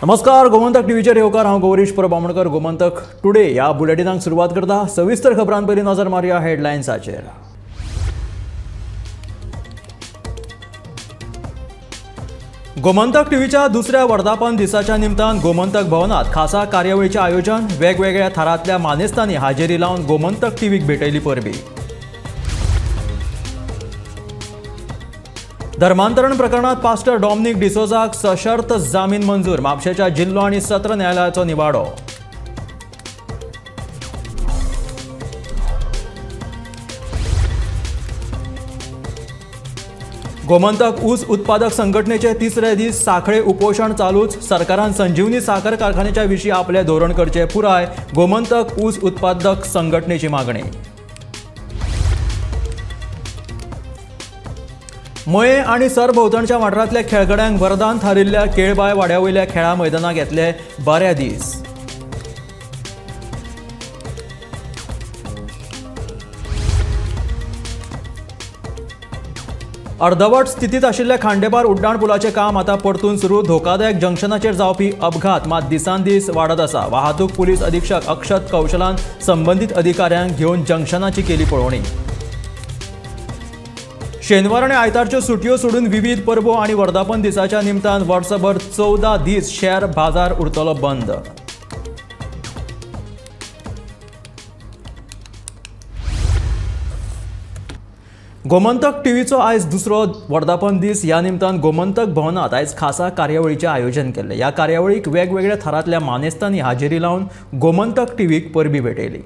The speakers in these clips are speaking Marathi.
नमस्कार, गोमंतक टीव्हीचेर येवकार। हांव गौरीश परबामणकर। गोमंतक टुडे ह्या बुलेटिनाक सुरवात करता। सविस्तर खबरां पयलीं नजर मारया हेडलायन्साचेर। गोमंतक टीव्हीच्या दुसऱ्या वर्धापन दिसाच्या निमतान गोमंतक भवनात खासा कार्यावळीचे आयोजन। वेगवेगळ्या थरांतल्या मानेस्तांनी हाजेरी लावन गोमंतक टीव्हीक भेटयली परबी। धर्मांतरण प्रकरणात पास्टर डॉमिनिक डिसोजाक सशर्त जामीन मंजूर। म्हापशेच्या जिल्लो आनी सत्र न्यायालयाचो निवाडो। गोमंतक ऊस उत्पादक संघटनेचे तिसरे दीस साखळे उपोषण चालूच। सरकारान संजीवनी साखर कारखान्याच्या विशीं आपले धोरण करचे पुराय। गोमंतक ऊस उत्पादक संघटनेची मागणी। मये आनी सरभोंवतणच्या वाठारांतल्या खेळगड्यांक वरदान थारिल्ल्या केळबाय वाड्यावयल्या खेळा मैदानाक येतले बरे दीस। अर्धवट स्थितीत आशिल्ल्या खांडेपार उड्डाण पुलाचे काम आतां परतून सुरू। धोकादायक जंक्शनाचेर जावपी अपघात मात दिसान दीस वाडत आसा। वाहतूक पुलीस अधीक्षक अक्षत कौशलान संबंधीत अधिकाऱ्यांक घेवन जंक्शनाची केली पळोवणी। शेनवार आनी आयतारच्यो सुटयो सोडून विविध परबो आनी वर्धापन दिसाच्या निमतान वर्सभर 14 दीस शेअर बाजार उरतलो बंद। गोमंतक टीव्हीचो आयज दुसरो वर्धापन दीस। ह्या निमतान गोमंतक भवनात आयज खासा कार्यावळीचे आयोजन केले। ह्या कार्यावळीक वेगवेगळ्या थरांतल्या मानेस्तांनी हाजेरी लावन गोमंतक टीव्हीक परबी भेटयली।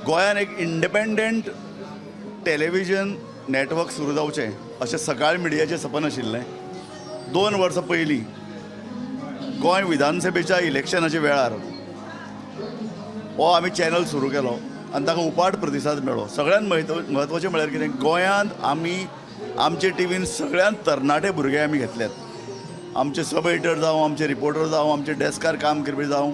गोंयांत एक इंडिपेंडंट टेलिव्हिजन नेटवर्क सुरू जावचें अशें सकाळ मिडियाचें सपन आशिल्लें। 2 वर्सां पयलीं गोंय विधानसभेच्या इलेक्शनाच्या वेळार हो आमी चॅनल सुरू केलो आनी ताका उपाट प्रतिसाद मेळ्ळो। सगळ्यांत म्हत्वाचें म्हळ्यार कितें, गोंयांत आमी आमचे टीव्हीन सगळ्यांत तरणाटे भुरगे आमी घेतल्यात। आमचे सब एडिटर जावं, आमचे रिपोर्टर जावं, आमचे डेस्कार काम करपी जावं,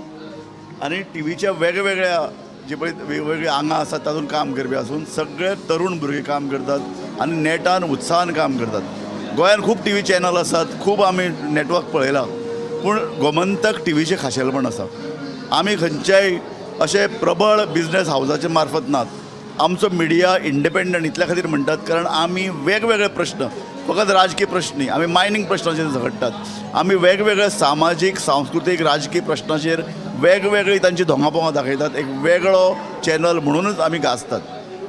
आनी टीव्हीच्या वेगवेगळ्या जे पळय वेगवेगळी आंगां आसात तातूंत काम करपी आसून सगळे तरूण भुरगे काम करतात आनी नेटान उत्साहान काम करतात। गोंयांत खूब टीव्ही चॅनल आसात, खूब आमी नेटवर्क पळयला, पूण गोमंतक टीव्हीचें खाशेलपण आसा। आमी खंयच्याय अशे प्रबळ बिझनेस हावसाचे मार्फत नात। आमचो मिडिया इंडिपेंडंट इतल्या खातीर म्हणटात कारण आमी वेगवेगळे प्रश्न, फकत राजकीय प्रश्न न्ही, आमी मायनींग प्रश्नाचेर झगडटात। आमी वेगवेगळे सामाजीक सांस्कृतीक राजकीय प्रश्नाचेर वेगवेगळी तांची धोंगापोंगां दाखयतात। एक वेगळो चॅनल म्हणूनच आमी गाजतात।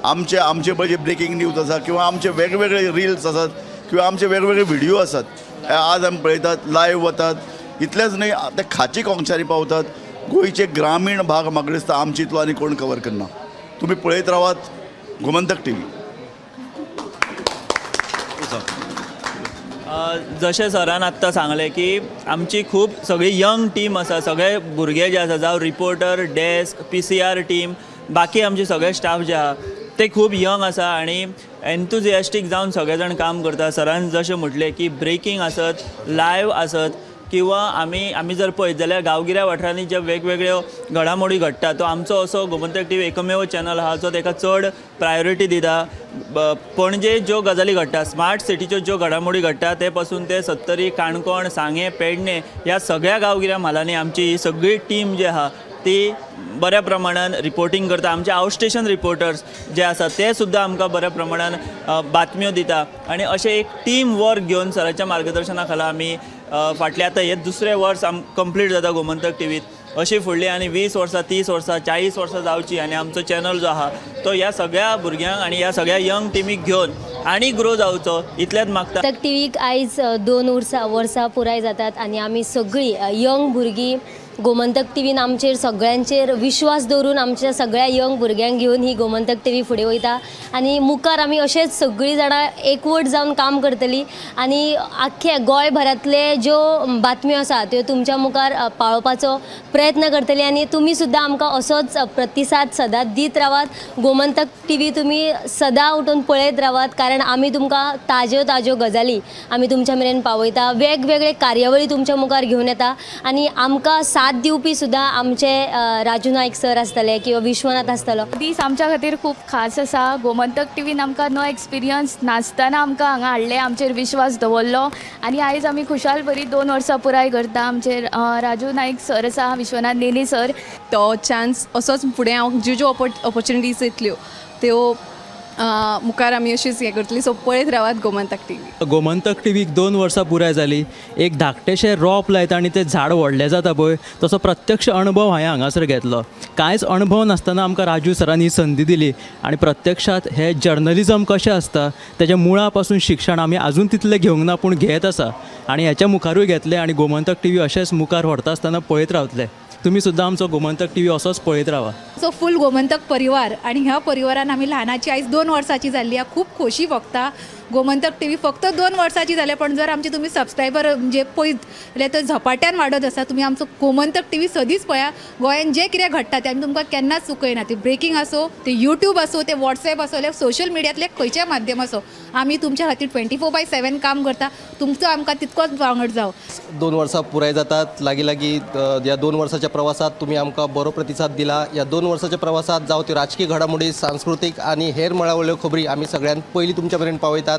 आमचे पळय जे ब्रेकींग न्यूज आसा किंवा आमचे वेगवेगळे रिल्स आसात किंवा आमचे वेगवेगळे व्हिडिओ आसात, आज आमी पळयतात, लायव्ह वतात। इतलेंच न्ही, ते खाची कोंकशांनी पावतात। गोंयचे ग्रामीण भाग म्हाका दिसता आमचे इतलो आनी कोण कवर करना। तुमी पळयत रावात गोमंतक टीव्ही। जशें सरान आत्तां सांगलें की आमची खूब सगळी यंग टीम आसा, सगळे भुरगे जे आसा, जावं रिपोर्टर, डेस्क, PCR टीम, बाकी आमचे सगळे स्टाफ जे आहा ते खूब यंग आसा आनी एन्थुजियास्टीक जावन सगळे जाण काम करता। सरान जशें म्हटलें की ब्रेकींग आसत, लायव्ह आसत किंवा आमी जर पळयत जाल्यार गांवगिऱ्या वाठारांनी जे वेगवेगळ्यो घडामोडी घडटा तो आमचो असो गोमंतक टीव्ही एकमेव चॅनल आहा जो ताका चड प्रायोरिटी दिता। पणजे ज्यो गजाली घडटा, स्मार्ट सिटीच्यो ज्यो घडामोडी घडटा ते पासून ते सत्तरी, काणकोण, सांगे, पेडणे ह्या सगळ्या गांवगिऱ्या म्हालांनी आमची ही सगळी टीम जी आहा ती बऱ्या प्रमाणात रिपोर्टिंग करता। आमचे आउटस्टेशन रिपोर्टर्स जे आसा ते सुद्दां आमकां बऱ्या प्रमाणात बातम्यो दिता आनी अशें एक टीम वर्क घेवन सराच्या मार्गदर्शना खाला आमी फाटल्या आतां हे दुसरें वर्स कंप्लीट जाता गोमंतक टीव्हीत अशी फुडली आनी 20 वर्सां 30 वर्सां 40 वर्सां जावची आनी आमचो चॅनल जो आहा तो ह्या सगळ्या भुरग्यांक आनी ह्या सगळ्या यंग टिमीक घेवन आनी ग्रो जावचो इतलेंच मागता. गोमंतक टीव्हीक आयज 2 वर्सां पुराय जातात आनी आमी सगळीं यंग भुरगीं गोमंतक टीव्हीन आमचेर सगळ्यांचेर विश्वास दवरून आमच्या सगळ्या यंग भुरग्यांक घेवन ही गोमंतक टीव्ही फुडें वयता आनी मुखार आमी अशेंच सगळीं जाणां एकवट जावन काम करतलीं आनी आख्खे गोंयभरांतले ज्यो बातम्यो आसा त्यो तुमच्या मुखार पावोवपाचो प्रयत्न करतलीं आनी तुमी सुद्दां आमकां असोच प्रतिसाद सदांच दीत रावात. गोमंतक टीव्ही तुमी सदां उठून पळयत रावात कारण आमी तुमकां ताज्यो गजाली आमी तुमच्या मेरेन पावयता, वेगवेगळे कार्यावळी तुमच्या मुखार घेवन येता आनी आमकां साथ दिवपी सुद्दां आमचे राजू नायक सर आसतले किंवा विश्वनाथ आसतलो. दीस आमच्या खातीर खूब खास आसा. गोमंतक टीव्हीन आमकां नो एक्सपिरियन्स नासतना आमकां हांगा हाडले, आमचेर विश्वास दवरलो आनी आयज आमी खुशाल बरी 2 वर्सां पुराय करता. आमचे राजू नायक सर आसा, विश्वनाथ नेनी सर. तो चान्स असोच फुडें हांव ज्यो ऑपॉर्च्युनिटीज येतल्यो त्यो मुखार आमी अशीच हें करतली. सो पळयत रावात गोमंतक टीव्ही. गोमंतक टीव्हीक 2 वर्सां पुराय जाली. एक धाकटेशें रोप लायता आनी तें झाड व्हडलें जाता पळय तसो प्रत्यक्ष अणभव हांवें हांगासर घेतलो. कांयच अणभव नासतना आमकां राजू सरांनी ही संदी दिली आनी प्रत्यक्षात हे जर्नलिजम कशें आसता तेज्या मुळा पासून शिक्षण आमी आजून तितलें घेवंक ना पूण घेत आसा आनी हेच्या मुखारूय घेतलें आनी गोमंतक टीव्ही अशेंच मुखार व्हरता आसतना पळयत रावतले. तुम्ही सुद्दां आमचो गोमंतक टीव्ही असोच पळयत रावा. सो फूल गोमंतक परिवार आणि ह्या परिवारान आमी ल्हानाची आयज 2 वर्साची जाल्ली आहे. खूप खोशी भोगता. गोमंतक टीव्ही फक्त 2 वर्साची जाले पण जर आमचे तुम्ही सबस्क्रायबर म्हणजे पळयत जाल्यार तो झपाट्यान वाडत आसा. तुम्ही आमचो गोमंतक टीव्ही सदींच पळया. गोंयान जे कितें घडटा ते आमी तुमकां केन्नाच चुकयना. ते ब्रेकिंग असो, ते यूट्यूब असो, ते व्हॉट्सॲप असो, सोशल मिडियातले खंयचें माध्यम असो, आमी तुमच्या खातीर 24/7 काम करता. तुमचो आमकां तितकोच वांगड जाव. 2 वर्सां पुराय जातात. लागीं या 2 वर्साच्या प्रवासात तुम्ही आमकां बरो प्रतिसाद दिला. या 2 वर्साच्या प्रवासात जावं त्यो राजकीय घडामोडी, सांस्कृतीक आनी हेर मळावळ्यो खबरी आमी सगळ्यात पयलीं तुमच्या मेरेन पावयतात.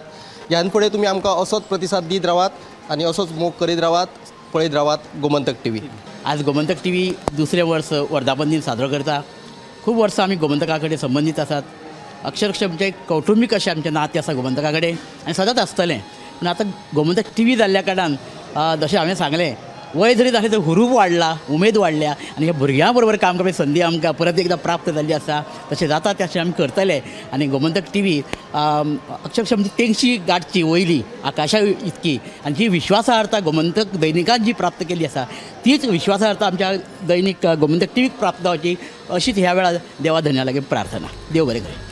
ह्यान फुडें तुमी आमकां असोच प्रतिसाद दीत रावात आनी असोच मोग करीत रावात, पळयत रावात गोमंतक टीव्ही. आज गोमंतक टीव्ही 2रे वर्स वर्धापन दिन साजरो करता. खूब वर्सां आमी गोमंतका कडेन संबंदीत आसात. अक्षरशः म्हणजे कौटुंबीक अशें आमचें नातें आसा गोमंतका कडेन आनी सदांच आसतलें. पूण आतां गोमंतक टीव्ही जाल्ल्या कारणान जशें हांवें सांगलें वय जरी जालें तर हुरूप वाडला, उमेद वाडल्या आनी ह्या भुरग्यां बरोबर काम करपाची संदी आमकां परत एकदां प्राप्त जाल्ली आसा. तशें जाता तशें आमी करतले आनी गोमंतक टीव्ही अक्षरशः म्हणजे तेंगशी गाठची वयली आकाशा इतकी आनी जी विश्वासार्हता गोमंतक दैनिकान जी प्राप्त केली आसा तीच विश्वासार्हता आमच्या दैनीक गोमंतक टीव्हीक प्राप्त जावची अशीच ह्या वेळार देवा धन्या लागीं प्रार्थना. देव बरें करूं.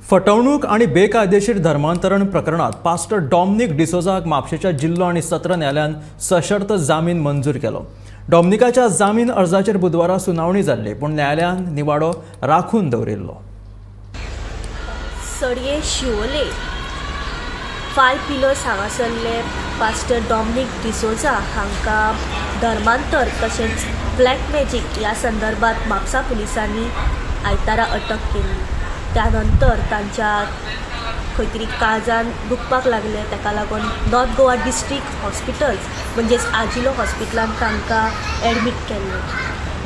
फटवणूक आणि बेकायदेशीर धर्मांतरण प्रकरणात पास्टर डॉमनिक डिसोजाक म्हापशेच्या जिल्लो आणि सत्र न्यायालयान सशर्त जामीन मंजूर केलो. डॉमनिकाच्या जामीन अर्जाचेर बुधवारा सुनावणी जाल्ली पूण न्यायालयान निवाडो राखून दवरिल्लो. सडये शिवोले 5 पिलर्स हांगासरले पास्टर डॉमनिक डिसोजा हांकां धर्मांतर तशेंच ब्लॅक मॅजीक ह्या संदर्भात म्हापसा पुलिसांनी आयतारा अटक केली. त्यानंतर तांच्या खंय तरी काळजान दुखपाक लागले. ताका लागून नॉर्थ गोवा डिस्ट्रिक्ट हॉस्पिटल म्हणजेच आजिलो हॉस्पिटलान तांकां एडमीट केल्लें.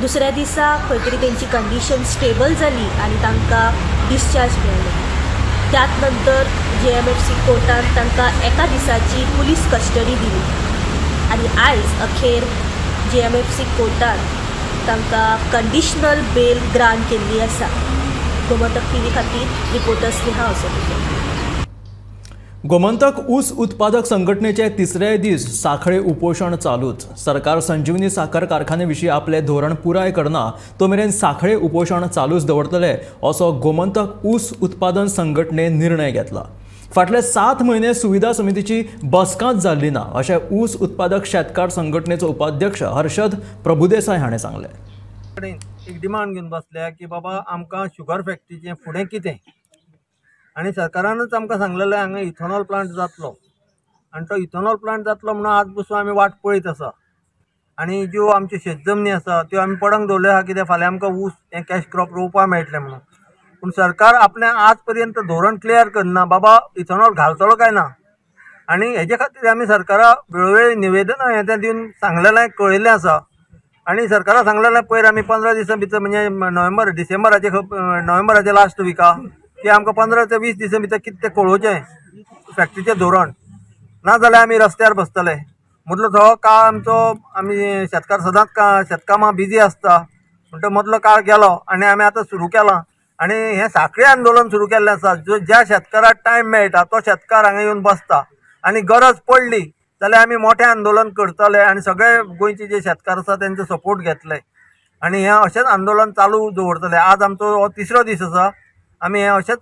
दुसऱ्या दिसा खंय तरी तेंची कंडिशन स्टेबल जाली आनी तांकां डिस्चार्ज मेळ्ळें. त्याच नंतर JMFC कोर्टान तांकां एका दिसाची पुलीस कस्टडी दिली आनी आयज अखेर JMFC कोर्टान तांकां कंडिशनल बेल ग्रांट केल्ली आसा. गोमंतक टीव्ही खातीर रिपोर्टर स्नेहा असोपुते. गोमंतक ऊस उत्पादक संघटनेचे 3रे दीस साखळे उपोशण चालूच. सरकार संजीवनी साखर कारखान्याविशीं आपले धोरण पुराय करना तो मेरेन साखळे उपोशण चालूच दवरतले असो गोमंतक ऊस उत्पादन संघटनेन निर्णय घेतला. फाटले 7 म्हयने सुविधा समितीची बसकाच जाल्ली ना अशें ऊस उत्पादक शेतकार संघटनेचो उपाध्यक्ष हर्षद प्रभुदेसाय हाणें सांगलें. एक डिमांड घेवन बसल्या की बाबा आमकां शुगर फॅक्टरीचें फुडें कितें आनी सरकारानूच आमकां सांगलेलें हांगा इथॉनॉल प्लांट जातलो आनी तो इथॉनॉल प्लांट जातलो म्हणून आज पसून आमी वाट पळयत आसा. आनी ज्यो आमच्यो शेतजमनी आसा त्यो आमी पडंग दवरल्यो आहा कित्याक फाल्यां आमकां ऊस हें कॅश क्रॉप रोवपाक मेळटलें म्हणून. पूण सरकार आपलें आज पर्यंत धोरण क्लियर करना बाबा इथॉनॉल घालतलो काय ना. आनी हेजे खातीर आमी सरकारा वेळोवेळी निवेदनां हें तें दिवन सांगलेलें कळयल्लें आसा. आनी सरकारान सांगलेलें पयर आमी 15 दिसां भितर म्हणजे नोव्हेंबराचे लास्ट विका की आमकां 15 ते 20 दिसां भितर कितें तें कळोवचें फॅक्टरीचें धोरण. नाजाल्यार आमी रस्त्यार बसतले. मदलो तो काळ आमचो आमी शेतकार सदांच शेतकामां बिजी आसता म्हणटा मदलो काळ गेलो आनी आमी आतां सुरू केलां आनी हें साखळी आंदोलन सुरू केल्लें आसा. ज्या शेतकाराक टायम मेळटा तो शेतकार हांगा येवन बसता आनी गरज पडली जाल्यार आमी मोठें आंदोलन करतले आनी सगळे गोंयचे जे शेतकार आसा तेंचो सपोर्ट घेतले आनी हें अशेंच आंदोलन चालू दवरतले. आज आमचो हो 3रो दीस आसा. आमी हें अशेंच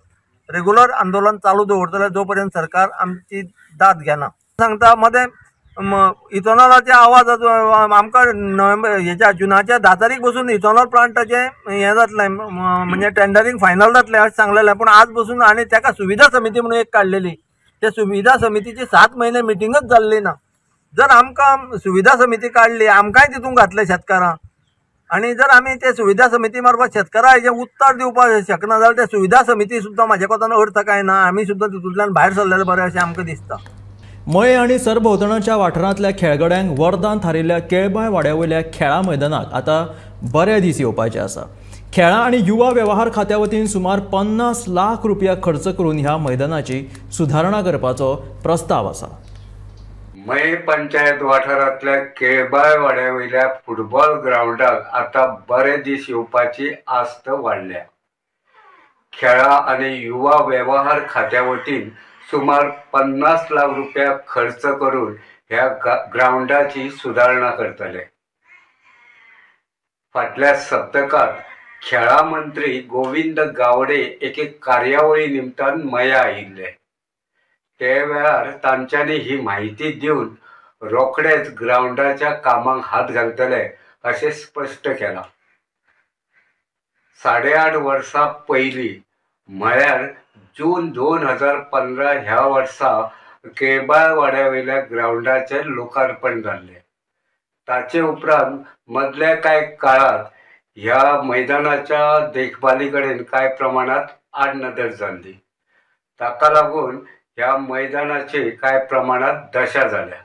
रेगुलर आंदोलन चालू दवरतले जो पर्यंत सरकार आमची दाद घेना. सांगता मदें इथॉनॉलाचे आवाज आमकां हेच्या जुनाच्या 10 तारीख बसून इथॉनॉल प्लांटाचें हें जातलें म्हणजे टेंडरींग फायनल जातलें अशें सांगलेलें. पूण आज बसून आनी ताका सुविधा समिती म्हणून एक काडलेली. त्या सुविधा समितीची 7 म्हयने मिटिंगच जाल्ली ना. जर आमकां सुविधा समिती काडली आमकांय तितून घातले शेतकारां आनी जर आमी ते सुविधा समिती मार्फत शेतकारां हेजें उत्तर दिवपाक शकना जाल्यार ते सुविधा समिती सुद्दां म्हाजे कोतान अर्थ काय ना. आमी सुद्दां तितूंतल्यान भायर सरलेले बरें अशें आमकां दिसता. मये आनी सरभोंवतणाच्या वाठारांतल्या खेळगड्यांक वरदान थारिल्ल्या केळबाय वाड्यावयल्या खेळा मैदानाक आतां बरे दीस येवपाचे आसा. खेळां आनी युवा वेवहार खात्या वतीन सुमार 50 लाख रुपया खर्च करून ह्या मैदानाची सुधारणा करपाचो प्रस्ताव आसा. मये पंचायत वाठारांतल्या केळबाय वाड्यावयल्या फुटबॉल ग्राउंडाक आतां बरे दीस येवपाची आस्त वाडल्या. खेळा आनी युवा वेवहार खात्या वतीन सुमार 50 लाख रुपया खर्च करून ह्या ग्राउंडाची सुधारणा करतले. फाटल्या सप्तकात खेळा मंत्री गोविंद गावडे एके कार्यावळी निमतान मया आयिल्ले. ते वेळार तांच्यांनी ही म्हायती दिवन रोखडेच ग्राउंडाच्या कामाक हात घालतले अशें स्पश्ट केलां. 8.5 वर्सां पयलीं म्हळ्यार जून 2015 ह्या वर्सा केळबाय वाड्यावयल्या ग्राउंडाचें लोकार्पण जाल्लें. ताचे उपरांत मदल्या कांय काळात ह्या मैदानाच्या देखभाली कडेन कांय प्रमाणात आडनदर जाल्ली. ताका लागून ह्या मैदानाची कांय प्रमाणात दशा जाल्या.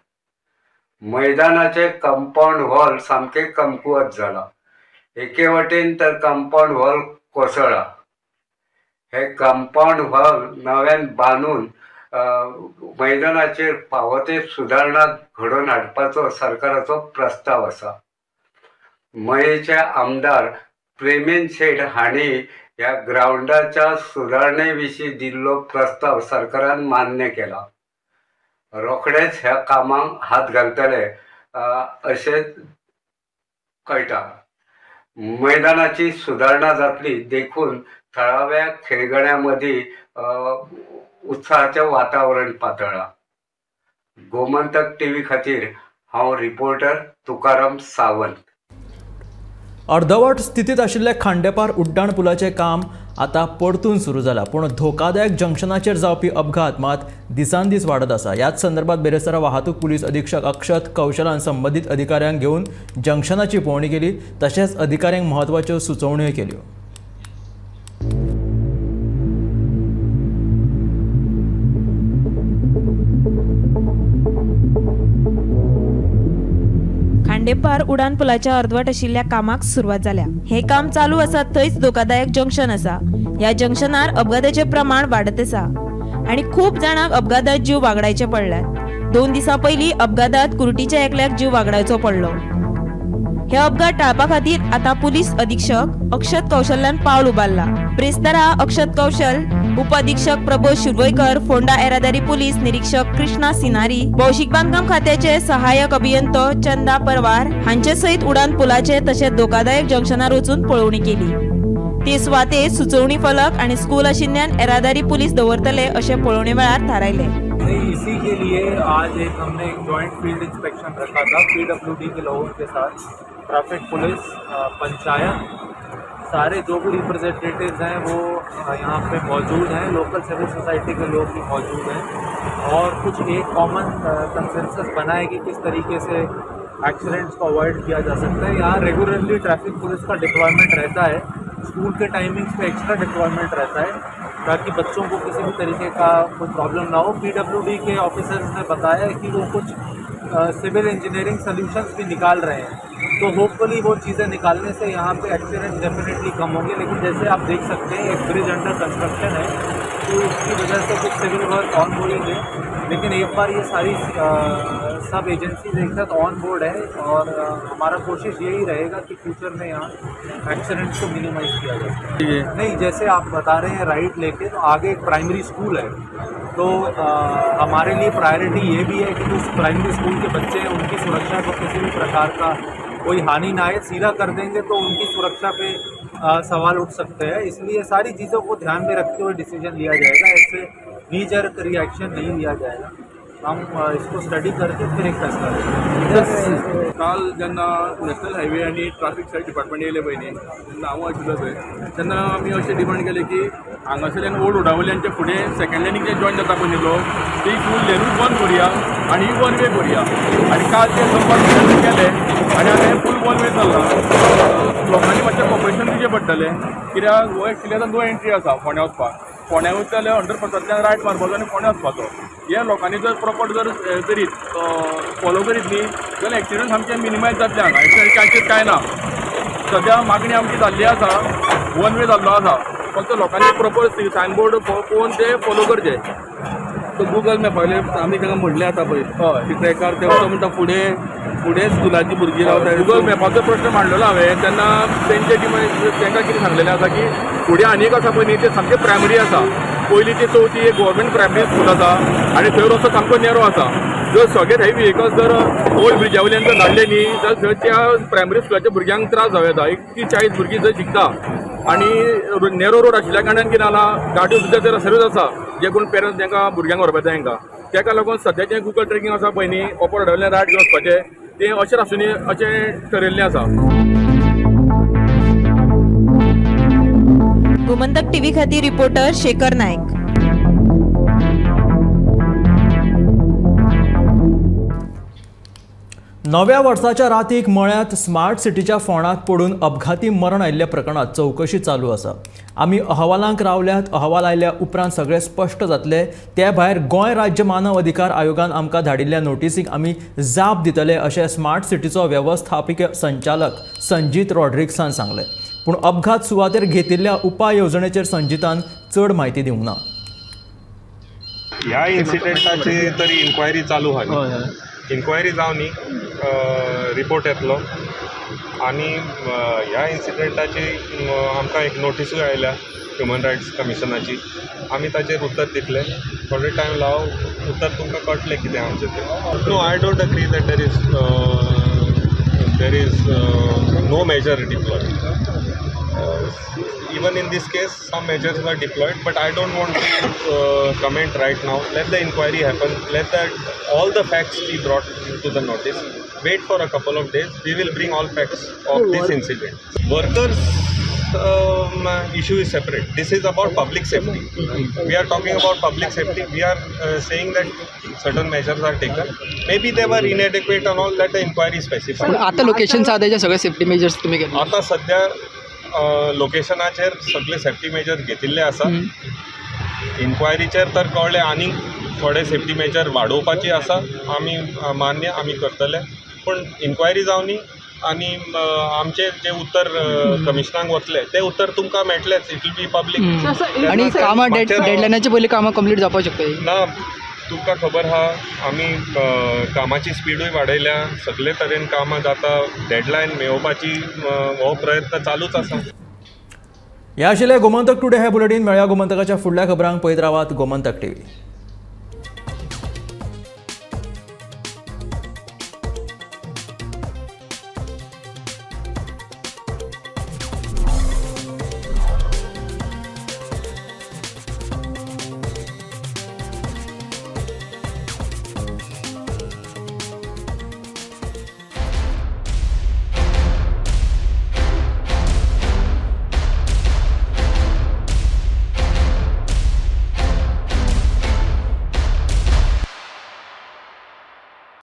मैदानाचे कंपाऊंड वॉल सामकें कमकुवत जाला. एके वटेन तर कंपाऊंड वॉल कोसळ्ळा. हे कंपाऊंड वॉल नव्यान बांदून मैदानाचेर फावो ते सुदारणा घडोवन हाडपाचो सरकाराचो प्रस्ताव आसा. मयेचे आमदार प्रेमेन शेट हांणी ह्या ग्राउंडाच्या सुदारणे विशीं दिल्लो प्रस्ताव सरकारान मान्य केला. रोखडेच ह्या कामाक हात घालतले अशें कळटा. मैदानाची सुदारणा जातली देखून थळाव्या खेळगड्यां मदीं उत्साहाचें वातावरण पातळ्ळां. गोमंतक टीव्ही खातीर हांव रिपोर्टर तुकाराम सावंत. अर्धवट स्थितीत आशिल्ल्या खांडेपार उड्डाण पुलाचें काम आतां परतून सुरू जाला. पूण धोकादायक जंक्शनाचेर जावपी अपघात मात दिसान दीस वाडत आसा. ह्याच संदर्भात बेरेस्तारा वाहतूक पुलीस अधीक्षक अक्षत कौशलान संबंधीत अधिकाऱ्यांक घेवन जंक्शनाची पळोवणी केली. तशेंच अधिकाऱ्यांक म्हत्वाच्यो सुचोवण्यो केल्यो. खांडेपार उडान पुलाच्या अर्धवट आशिल्ल्या कामाक सुरवात जाल्या. हे काम चालू आसा थंयच धोकादायक जंक्शन आसा. ह्या जंक्शनार अपघाताचे प्रमाण वाडत आसा आनी खूब जाणांक अपघातात जीव वागडायचे पडल्यात. 2 दिसां पयलीं अपघातात कुर्टीच्या एकल्याक जीव वागडायचो पडलो. हे अपघात टाळपा खातीर आतां पुलीस अधीक्षक अक्षत कौशल्यान पावल उबारला. प्रेस्तारा अक्षत कौशल, उप अधीक्षक प्रबोध शिरवयकर, फोंडा येरादारी पुलीस निरीक्षक कृष्णा सिनारी, भौशीक बांदकाम खात्याचे सहाय्यक अभियंतो चंदा परवार हांचे सयत उडान पुलाचे तशेंच धोकादायक जंक्शनार वचून पळोवणी केली. ते सुवाते सुचोवणी फलक आनी स्कूल आशिल्ल्यान येरादारी पुलीस दवरतले अशें पळोवणे वेळार थारायले. इसी के लिए आज हमने एक जॉइंट फील्ड इंस्पेक्शन रखा था PWD के लोगों के साथ. ट्रैफिक पुलिस, पंचायत, सारे जो भी रिप्रेजेंटेटिव्स हैं वो यहाँ पे मौजूद हैं. लोकल सिविल सोसाइटी के लोग भी मौजूद हैं और कुछ एक कॉमन कंसेंसस बना है कि किस तरीके से एक्सीडेंट्स को अवॉइड किया जा सकता है. यहाँ रेगुलरली ट्रैफिक पुलिस का डिप्लॉयमेंट रहता है. स्कूल के टाइमिंग्स पे एक्स्ट्रा डिप्लॉयमेंट रहता है ताकि बच्चों को किसी भी तरीके का कोई प्रॉब्लम ना हो. PWD के ऑफिसर्स ने बताया कि वो कुछ सिविल इंजीनियरिंग सॉल्यूशंस भी निकाल रहे हैं. तो होपफुली वो चीज़ें निकालने से यहाँ पे एक्सीडेंट डेफिनेटली कम होंगे. लेकिन जैसे आप देख सकते हैं एक ब्रिज अंडर कंस्ट्रक्शन है तो इसकी वजह से कुछ सिविल वर्क ऑन बोर्डिंग है, लेकिन एक बार ये सारी सब एजेंसीज एक साथ ऑन बोर्ड है और हमारा कोशिश यही रहेगा कि फ्यूचर में यहाँ एक्सीडेंट्स को मिनिमाइज किया जाए। नहीं, जैसे आप बता रहे हैं राइट लेके, तो आगे एक प्राइमरी स्कूल है, तो हमारे लिए प्रायोरिटी ये भी है कि उस प्राइमरी स्कूल के बच्चे हैं उनकी सुरक्षा को किसी भी प्रकार का कोई हानि ना आए। सीधा कर देंगे तो उनकी सुरक्षा पे सवाल उठ सकते हैं, इसलिए सारी चीज़ों को ध्यान में रखते हुए डिसीजन लिया जाएगा। ऐसे नी जर्क रिएक्शन नहीं लिया जाएगा, हम इसको स्टडी करके फिर एक फैसला लेंगे। काल जेन्ना नॅशनल हायवे आनी ट्राफीक सायड डिपार्टमेंट येयले पळय न्ही, तेन्ना हांव आशिल्लो थंय, तेन्ना आमी अशें डिमांड केलें की हांगासरल्यान ओल्ड उडावल्यांचे फुडें सेकंड लेनीक जे जॉइन जाता पळय न्ही लोक, ती फूल लेनूच बंद करुया आनी ही वन वे करुया। आनी काल ते संपर्क केले आनी आतां हें फूल वन वे चल्लां। लोकांनी मातशें कॉपरेशन दिवचें पडटलें, कित्याक हो एक्चुली नो एंट्री आसा फोंड्या वचपाक। फोंड्या वयता जाल्यार 100%तल्यान रायट मारपाचो आनी फोंड्या वचपाचो। हे लोकांनी जर प्रॉपर जर करीत फॉलो करीत न्ही जाल्यार एक्सिडंट आमचे मिनिमायज जातले हांगा, एक्सिडंट चान्सीस कांय ना। सद्या मागणी आमची जाल्ली आसा, वन वे जाल्लो आसा, फक्त लोकांनी प्रॉपर सायनबोर्ड पळोवन ते फॉलो करचे। तो गुगल मॅपावयले आमी तांकां म्हणलें आतां पळय, हय ट्रॅकार ते वता म्हणटा फुडें स्कुलाची भुरगीं रावता। गुगल मॅपाचो प्रश्न मांडलेलो हांवें, तेन्ना तेंचे तांकां कितें सांगलेलें आसा की फुडें आनी एक आसा पळय न्ही, ते सामकें प्रायमरी आसा, पयली ते चवथी एक गव्हर्मेंट प्रायमरी स्कूल आसा आनी थंय रस्तो सामको नेरो आसा। जर सगळे थंय व्हेकल्स जर ओल्ड ब्रिजा वयल्यान जर धाडले न्ही जाल्यार थंय त्या प्रायमरी स्कुलाच्या भुरग्यांक त्रास जावं येता। 30-40 भुरगीं थंय शिकता आनी नेरो रोड आशिल्ल्या कारणान कितें जालां, गाडयो सुद्दां जर सर्वीस आसा, जे कोण पेरंट्स तांकां भुरग्यांक व्हरपा येता तांकां, ताका लागून सद्याचें गुगल ट्रॅकिंग आसा पळय न्ही, ओपर वयल्यान रायट घेवन वचपाचें, तें अशें आसूनी अशें ठरयल्लें आसा। गोमंतक टीव्ही खातीर रिपोर्टर शेखर नायक। नव्या वर्साच्या रातीक मळ्यात स्मार्ट सिटीच्या फोंडात पडून अपघाती मरण आयिल्ल्या प्रकरणात चौकशी चालू आसा। आमी अहवालांक रावल्यात, अहवाल आयल्या उपरांत सगळे स्पश्ट जातले। ते भायर गोंय राज्य मानव अधिकार आयोगान आमकां धाडिल्ल्या नोटीसीक आमी जाप दितले अशें स्मार्ट सिटीचो वेवस्थापकीय संचालक संजीत रॉड्रिक्सान सांगलें। पूण अपघात सुवातेर घेतिल्ल्या उपाय येवजणेचेर संजीतान चड म्हायती दिवंक ना। ह्या इन्सिडेंटाची तरी इन्क्वायरी चालू आहा, इन्क्वायरी जावनी रिपोर्ट येतलो आनी ह्या इन्सिडेंटाची आमकां एक नोटीसूय आयल्या ह्युमन रायट्स कमिशनाची, आमी ताचेर उत्तर दितले। थोडे टायम लाव, उत्तर तुमकां कळटलें कितें आमचें तें। No, I don't agree that there is no major deployed. Even in this case, some measures were deployed, but I don't want to comment right now. Let the inquiry happen. Let all the facts be brought to the notice. Wait for a couple of days. We will bring all facts of this incident. Workers issue is separate. This is about public safety. We are talking about public safety. We are saying that certain measures are taken. Maybe they were inadequate and all. Let the inquiry specify. आता लोकेशन साधायचे सगळे सेफ्टी मेजर्स तुम्ही घेतले? आता सध्या लोकेशनाचेर सगळे सेफ्टी मेजर घेतिल्ले आसा। इन्क्वायरीचेर तर कळ्ळें आनी थोडे सेफ्टी मेजर वाडोवपाची आसा, आमी मान्य आमी करतले। पूण इन्क्वायरी जावनी आनी आमचे जे उत्तर कमिशनाक वतले ते उत्तर तुमकां मेळटलेच, इट विल बी पब्लीक। आणि कामां डेडलायनाच्या पयलीं कामां कंप्लीट जावपाक शकता ना? तुमकां खबर आहा आमी कामाची स्पीडूय वाडयल्या, सगळे तरेन कामां जाता, डेडलायन मेळोवपाची हो प्रयत्न चालूच आसा। हे आशिल्ले गोमंतक टुडे हे बुलेटीन। मेळया गोमंतकाच्या फुडल्या खबरांक पळयत रावात गोमंतक टीव्ही।